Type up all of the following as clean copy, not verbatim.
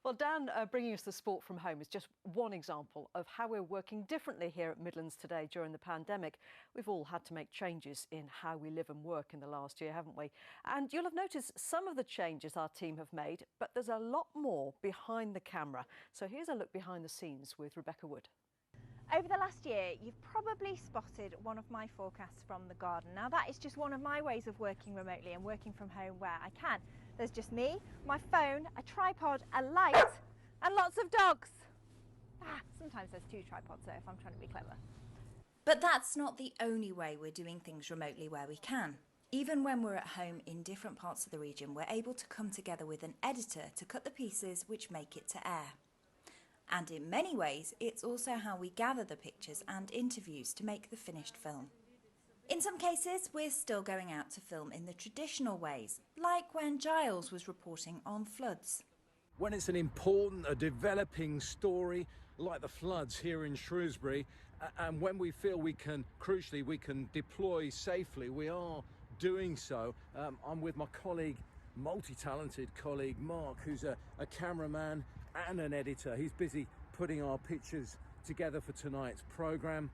Well, Dan, bringing us the sport from home is just one example of how we're working differently here at Midlands Today during the pandemic. We've all had to make changes in how we live and work in the last year, haven't we? And you'll have noticed some of the changes our team have made, but there's a lot more behind the camera. So here's a look behind the scenes with Rebecca Wood. Over the last year, you've probably spotted one of my forecasts from the garden. Now that is just one of my ways of working remotely and working from home where I can. There's just me, my phone, a tripod, a light, and lots of dogs. Sometimes there's two tripods though if I'm trying to be clever. But that's not the only way we're doing things remotely where we can. Even when we're at home in different parts of the region, we're able to come together with an editor to cut the pieces which make it to air. And in many ways, it's also how we gather the pictures and interviews to make the finished film. In some cases, we're still going out to film in the traditional ways, like when Giles was reporting on floods. When it's an important, a developing story, like the floods here in Shrewsbury, and when we feel we can deploy safely, we are doing so. I'm with my colleague, multi-talented colleague Mark, who's a cameraman and an editor. He's busy putting our pictures together for tonight's programme,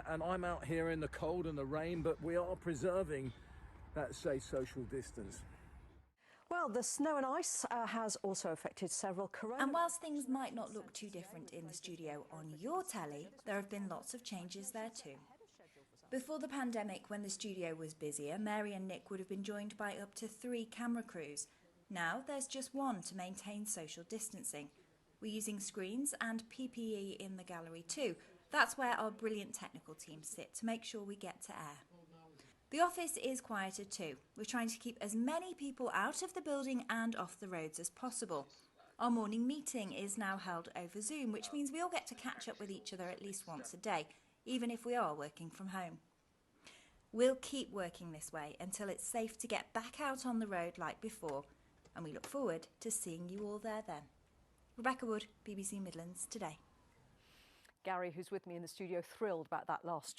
and I'm out here in the cold and the rain, but we are preserving that safe social distance. Well, the snow and ice has also affected several coronavirus. And whilst things might not look too different in the studio on your telly, there have been lots of changes there too. Before the pandemic, when the studio was busier, Mary and Nick would have been joined by up to 3 camera crews. Now there's just one to maintain social distancing. We're using screens and PPE in the gallery too. That's where our brilliant technical teams sit to make sure we get to air. The office is quieter too. We're trying to keep as many people out of the building and off the roads as possible. Our morning meeting is now held over Zoom, which means we all get to catch up with each other at least once a day, even if we are working from home. We'll keep working this way until it's safe to get back out on the road like before, and we look forward to seeing you all there then. Rebecca Wood, BBC Midlands Today. Gary, who's with me in the studio, thrilled about that last